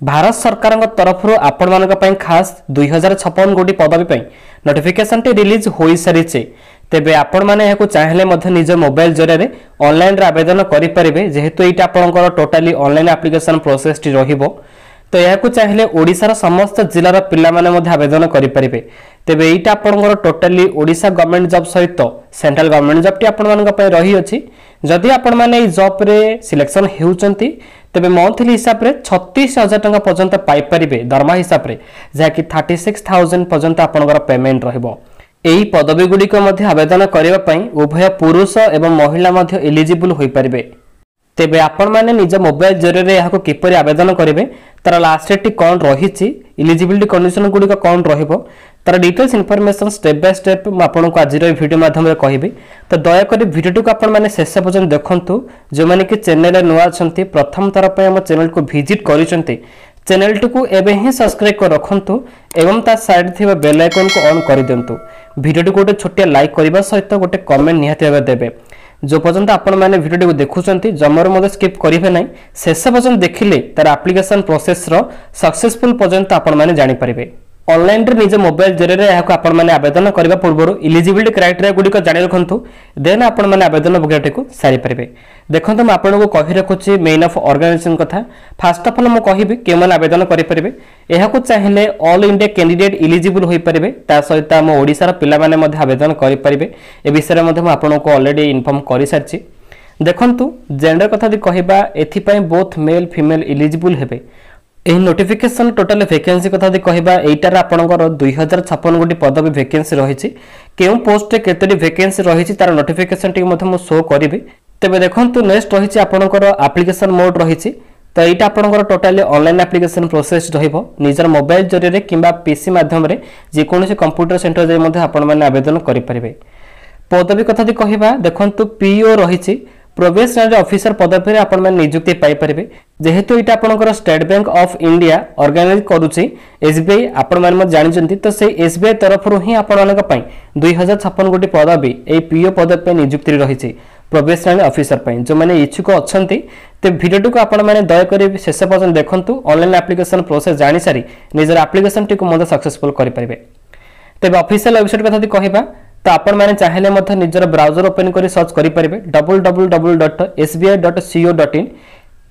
भारत सरकार तरफ आपण मान खास 2056 गोटी पदवी नोटिफिकेशन टी रिलीज हो सारी तेबे आपण मैंने चाहिए निज मोबाइल जरिए ऑनलाइन आवेदन करेंगे जेहेतु यहाँ आपंकर totally online application process T रहिबो तो यह चाहिए ओडिशार समस्त जिलार पिला माने आवेदन करेंगे तेबे यहाँ आपंकर टोटाली ओडिशा गवर्नमेंट जॉब सहित सेंट्रल गवर्नमेंट जॉब टी आपण रही अछि जदि आपण माने जॉब रे सिलेक्शन होउचंती तेबे मंथली हिसाब रे 36,000 टंका पर्यंत पाई परिबे दरमा हिसाब रे जाकि 36,000 पर्यंत आपनकर पेमेंट रहइबो। एही पदवी गुडी को मध्ये आवेदन करिबा पई उभय पुरुष एवं महिला मध्ये एलिजिबल होई परिबे। तेबे आपण माने निज मोबाइल जरिए यहाको किपरि आवेदन करिवे तार लास्ट डेट कोन रहिछि एलिजिबिलिटी कंडीशन गुडी को कोन रहिबो तार details information step by step म आपन को आज रो वीडियो माध्यम रे कहिबे तो दया करी वीडियो को आपण माने शेष पर्यंत देखंतु जो माने कि चैनल रे नुआ छंती प्रथम तरह पे हम चैनल को विजिट करिसंती चैनल को एबे ही सब्सक्राइब कर रखंतु एवं ता साइड थिबा बेल आइकन को ऑन कर दियंतु वीडियो को गोटे छोटिया लाइक करबा सहित गोटे कमेंट निहाती देबे जो पर्यंत आपण माने वीडियो को देखुचंती जमर मते स्किप करिवे नै शेष पर्यंत देखिले तार एप्लिकेशन प्रोसेस रो सक्सेसफुल पर्यंत आपण माने जानि परिबे। ऑनलाइन रे निज मोबाइल जरिए यहाको आपण माने आवेदन करबा पूर्व एलिजिबिलिटी क्राइटेरिया गुडी को जानि रखंतु देन आपण माने आवेदन बगेटे को सारी परिबे। देखंतु म आपण को कहि रखुची मेन ऑफ ऑर्गेनाइजेशन कथा फर्स्ट ऑफ ऑल म कहिबे के मन आवेदन करि परिबे यहाको चाहिले ऑल इंडिया कैंडिडेट एलिजिबल होई परिबे ता सहित हम ओडिसा रा पिला माने मध्ये आवेदन करि परिबे ए विषय रे मध्ये म आपण को ऑलरेडी इन्फॉर्म करि सारची। देखंतु जेंडर कथा दि कहिबा एथि पय बोथ मेल फीमेल एलिजिबल हेबे। एही नोटिफिकेशन टोटल वैकेंसी कथा दि कहिबा एटार आपनकर 2056 गोटी पदवी वैकेंसी रहिछि केउ पोस्ट केतडी वैकेंसी रहिछि तार नोटिफिकेशन टी मध्ये म शो करिवे। तबे देखंतु नेक्स्ट रहिछि आपनकर एप्लिकेशन मोड रहिछि तो एटा आपनकर टोटली ऑनलाइन एप्लिकेशन प्रोसेस रहिबो निजर मोबाइल जरिए किंबा पीसी माध्यम रे जे कोनोसी कंप्यूटर सेंटर जे मध्ये आपण माने आवेदन करि परिबे। पदवी कथा दि कहिबा देखंतु पीओ रहिछि प्रोबेशनरी ऑफिसर पदवी आपण माने नियुक्ति पाई परिबे जेहेतु एटा आपनकर State Bank of India organise करूछि एसबीआई आपण माने जानिचंती तो से एसबीआई तरफ रु ही आपण मानक पई 2056 गोटी पदवी ए पीओ पदवी पे नियुक्ति रहिछि प्रोबेशनरी ऑफिसर पई जो माने इच्छुक अछंती ते वीडियो को आपण माने दया करी शेष पर्यंत देखंतु ऑनलाइन एप्लिकेशन प्रोसेस जानि सारी निजर एप्लिकेशन टी को मते सक्सेसफुल करि परिबे। तबे ऑफिशियल वेबसाइट कथा कहिबा तो आपण माने चाहिले मते निजर ब्राउजर ओपन करी सर्च करि परिबे www.sbi.co.in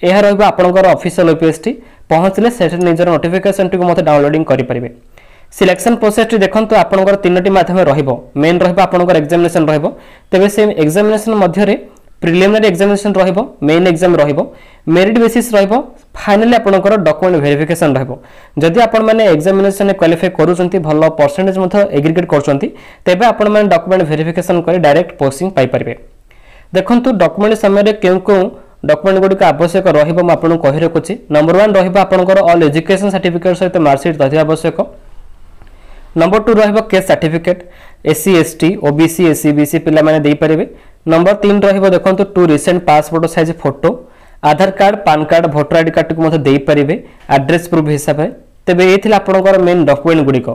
एहा रहबा आपनकर ऑफिशियल वेबपेज टी पहुंचले सेट निजर नोटिफिकेशन टी को मते डाउनलोडिंग करि परिबे। सिलेक्शन प्रोसेस टी देखंतु आपनकर तीनटी माध्यम रहिबो मेन रहबा आपनकर एग्जामिनेशन रहिबो तबे से एग्जामिनेशन मध्य रे प्रिलिमिनरी एग्जामिनेशन रहिबो मेन एग्जाम रहिबो मेरिट बेसिस रहिबो फाइनली आपनकर डॉक्यूमेंट वेरिफिकेशन रहिबो जदि आपण माने एग्जामिनेशन क्वालिफाई करूचंती भलो परसेंटेज मथ एग्रीगेट करचंती तेबे आपण माने डॉक्यूमेंट वेरिफिकेशन करी डायरेक्ट पोस्टिंग पाई परिबे। देखंतु डॉक्यूमेंट समय रे केउ डॉक्यूमेंट गुडी का आवश्यक रहिबो म आपन कहि रखुची नंबर 1 रहिबो आपनकर ऑल एजुकेशन सर्टिफिकेट सहित मार्कशीट तथि आवश्यक। नंबर 2 रहिबो caste certificate SC ST OBC SC BC पिला माने देई परिबे। नंबर 3 रहिबो देखंतु 2 recent passport size photo Aadhaar card PAN card voter ID card को मते देई परिबे एड्रेस प्रूफ हिसाब रे तबे एथिला आपनकर मेन डॉक्यूमेंट गुडी को।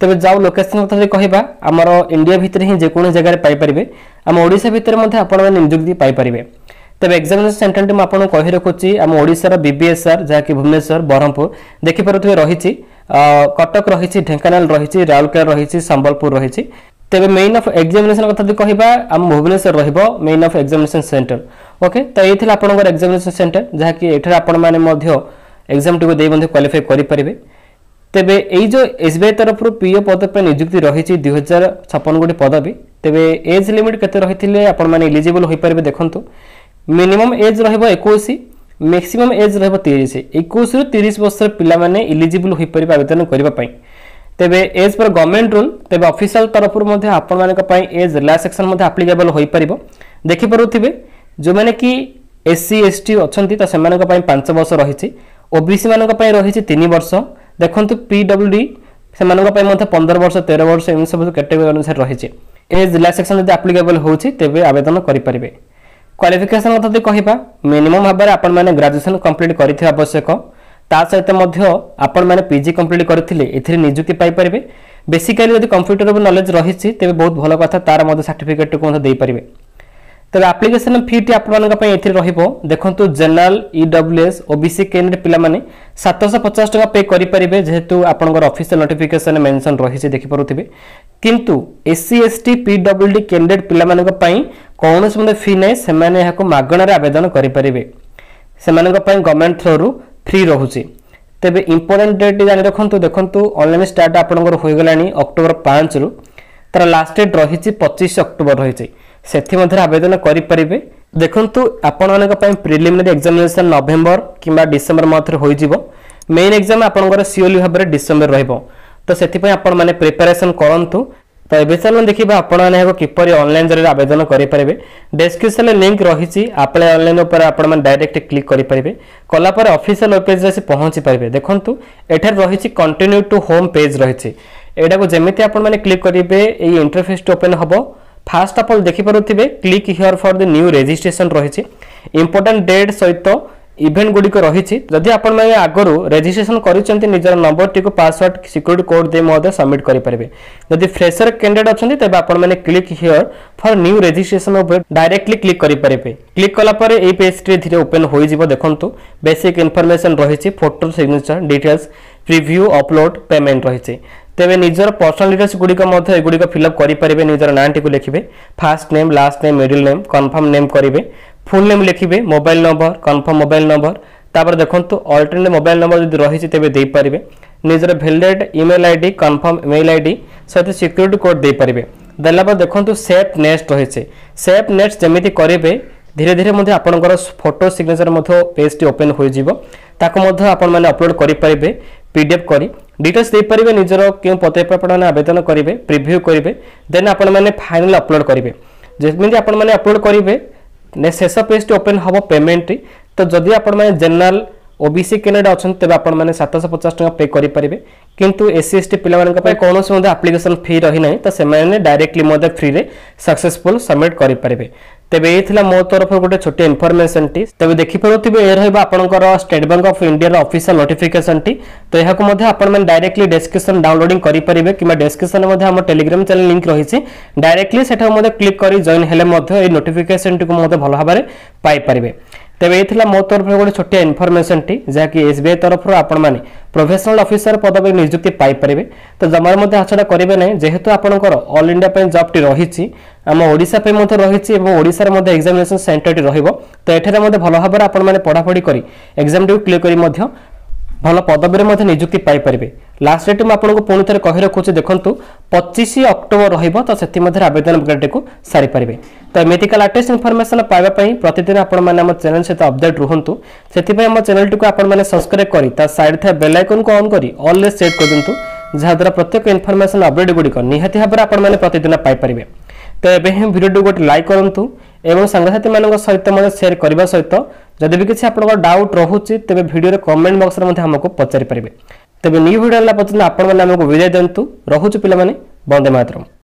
तबे जाऊ लोकेशन कथा कहिबा हमर इंडिया भीतर ही जे कोन जगह रे पाई परिबे हम ओडिसा भीतर मध्ये आपण माने नियुक्ति पाई परिबे। तबे एग्जामिनेशन सेंटर टी म आपन कहि रखुची हम ओडिसा रा बीबीएसआर जाकी भुवनेश्वर बरहमपुर देखि परथुवे रहिची कटक रहिची ढेंकानाल रहिची राउरकेला रहिची संबलपुर रहिची। तबे मेन ऑफ एग्जामिनेशन कथा दि कहिबा हम भुवनेश्वर रहिबो main of examination centre okay तो एथिला आपनकर एग्जामिनेशन सेंटर जाकी एठरा आपण माने मध्य एग्जाम टी को देई मध्ये क्वालिफाई करि परिबे। तेबे एई जो एसबीआई तरफ रु पीओ पद पे नियुक्ति रहिची 2056 गोटी पदवी तेबे एज लिमिट केते रहिथिले आपण माने एलिजिबल होई परिबे। देखंतु मिनिमम एज रहबो 21 मैक्सिमम एज रहबो 30 21 रु 30 वर्ष पिला माने एलिजिबल होई परिबे आवेदन करबा पई। तेबे एज पर गवर्नमेंट रूल तेबे ऑफिशियल तरफ रु मध्ये आपण माने का पई एज रिलैक्सेशन मध्ये एप्लीकेबल होई परिबो। देखि परुथिबे जो माने कि एससी एसटी अछंती त सेमान का पई 5 वर्ष रहिछि ओबीसी मान का पई रहिछि 3 वर्ष। देखंतु पीडब्ल्यूडी सेमान का पई मध्ये 15 वर्ष 13 वर्ष एम सब कैटेगरी अनुसार रहिछि एज रिलैक्सेशन यदि एप्लीकेबल होछि तेबे आवेदन करि परिबे। क्वालिफिकेशन कथा कहिबा मिनिमम भाबरे आपण माने ग्रेजुएशन कंप्लीट करिथिबा आवश्यक ता सहित मध्य आपण माने पीजी कंप्लीट करथिले एथिरे नियुक्ति पाई परिबे। बेसिकली यदि कंप्यूटर नॉलेज रहिछि तेबे बहुत भलो कथा तार मध्य सर्टिफिकेट को मध्य देई परिबे। तेज आप्लिकेसन फी टी आपको देखो जनरल ईडब्ल्यूएस ओबीसी कैंडिडेट पिला माने 750 टका पे करि परिबे जेहेतु आपनकर ऑफिशियल नोटिफिकेशन मेंशन रही देखिपे किंतु एससी एसटी पीडब्ल्यूडी कैंडिडेट पिला मानक पई कोनोस मते फी नै से माने याको मागणा रे आवेदन करि परिबे से मानक पई गवर्नमेंट थ्रू रु फ्री रहउची तेबे इंपोर्टेंट डेट जानि रखंतु देखंतु ऑनलाइन स्टार्ट आपनकर होय गलानी अक्टोबर 5 रु तर लास्ट डेट रही 25 अक्टोबर रही सेथि मध्य आवेदन करि परिबे देखंतु आपण मानक पई प्रिलिमिनरी एग्जामिनेशन नवेम्बर किबा डिसेंबर मंथ रे होई जिवो मेन एग्जाम आपनकर सिओली भाबरे डिसेंबर रहइबो तो सेथि पई आपण माने प्रिपरेशन करंतु तो ए चलन देखिबा आपण माने किपरि ऑनलाइन जरिए आवेदन करि परिबे डिस्क्रिप्शन में लिंक रही अप्लाई ऑनलाइन ऊपर आपण माने डायरेक्ट क्लिक करि परिबे कला पर ऑफिशियल वेब पेज रे पहुंची परिबे देखंतु एठार रही कंटिन्यू टू होम पेज रही एटा को जेमिति आपण माने क्लिक करिवे एई इंटरफेस ओपन हबो फास्ट ऑफ ऑल देखि परुथिबे click here for the new registration रही इंपोर्टेंट डेट सहित इवेंट गुड़िक रही जदि आपण माने आगरु रजिस्ट्रेशन करिसेंती निजर नंबर टी को पासवर्ड सिक्योरिटी कोड दे मोदे सबमिट करि परिबे जदि फ्रेशर कैंडिडेट अछंती तबे आपण माने click here for new registration ऊपर डायरेक्टली क्लिक करि परिबे क्लिक कला परे ए पेज रे धीरे ओपन होई जिवो देखंतु बेसिक इन्फॉर्मेशन रही photo signature details preview upload payment रही तेबे निजर पर्सनल डिटेल्स गुड़िक एगुड़िक फिलअप करेंगे निजर नाटी को लिखिबे first name last name middle name confirm name करेंगे फुल नेम लिखिबे mobile number confirm mobile number तापर देखंतु अल्टरनेट मोबाइल नंबर जदि रही तेबे दे पारिबे निजर valid email ID confirm mail ID सहित सिक्योरिटी कोड दे पारिबे देला पर देखंतु सेव नेक्स्ट रही सेव नेक्स्ट जेमिति करेंगे धीरे धीरे मध्य आपनकर फोटो सिग्नेचर मध्य पेज टी ओपन हो जिवो ताको मध्य आपण माने अपलोड करि परिबे पीडीएफ करी डिटेल्स दे परिबे निजर केउ पते पर आपण आवेदन करिवे प्रीव्यू करिवे देन आपण माने फाइनल अपलोड करिवे जेमिति आपण माने अपलोड करिवे ने शेष पेज टी ओपन हबो पेमेंट तो जदि आपण माने जनरल ओबीसी कैंडिडेट अछन तबे आपण माने 750 टका पे करि परिबे किंतु एससी एसटी पिला मानक पे कोनोस मधे एप्लीकेशन फी रही नै तो से माने डायरेक्टली मधे फ्री रे सक्सेसफुल सबमिट करि परिबे तेबे ए थिला मो तरफ गोटे छोटे इन्फॉर्मेशन टी तेबे देखि परथिबे ए रहबा आपनकर स्टेट बैंक ऑफ इंडिया रो ऑफिशियल नोटिफिकेशन टी तो एहा को मधे आपण माने डायरेक्टली डिस्क्रिप्शन डाउनलोडिंग करि परिबे किबा डिस्क्रिप्शन मधे हम टेलीग्राम चैनल लिंक रही छि डायरेक्टली सेठा मधे क्लिक करी जॉइन हेले मधे ए नोटिफिकेशन टी को मधे भलो भाबरे पाई परिबे तेबे ए थिला मो तरफ गोटे छोटे इन्फॉर्मेशन टी जा कि एसबीआई तरफ रो आपण माने प्रोफेशनल ऑफिसर पदवी नियुक्ति पाई परिबे तो जमार मधे आछडा करिवे नै जेहेतु आपनकर ऑल इंडिया पे जॉब टी रही छि आम ओडिसा पे मधे रही छि एवं ओडिसा रे मधे एग्जामिनेशन सेंटर टी रहइबो तो एठारे मधे भलो भाबरे आपण माने पढा पढी करी एग्जाम टी क्लियर करी मधे भल पदवी रे मधे नियुक्ति पाई परिबे लास्ट डेट मैं आपको पुणी थे कही रखुच्छे देखो 25 अक्टोबर रहिबो तो सेति मधे आवेदन प्रक्रिया को सारी परिबे तो एमितिका लेटेस्ट इन्फॉर्मेशन पाइबा पई प्रतिदिन आपण माने हम चैनल सहित अपडेट रहंतु सेति पई हम चैनल टी को आपण माने सब्सक्राइब करी ता साइड थे बेल आइकन को ऑन करी ऑल ले सेट कर दिंतु जहा द्वारा प्रत्येक इन्फॉर्मेशन अपडेट गुडी को निहाती भाबरे आपण माने प्रतिदिन पाई परिबे तो एबे हम वीडियो गोटे लाइक करंतु एवं संगसाथी मानक सहित मने शेयर करबा सहित जदि भी किसी आपन डाउट रहउची तबे वीडियो रे कमेंट बॉक्स रे मधे हमको पचारि परिबे तबे न्यू वीडियो ला पछन आपण माने हमको विदाय दंतु रहउची पिला माने वंदे मातरम।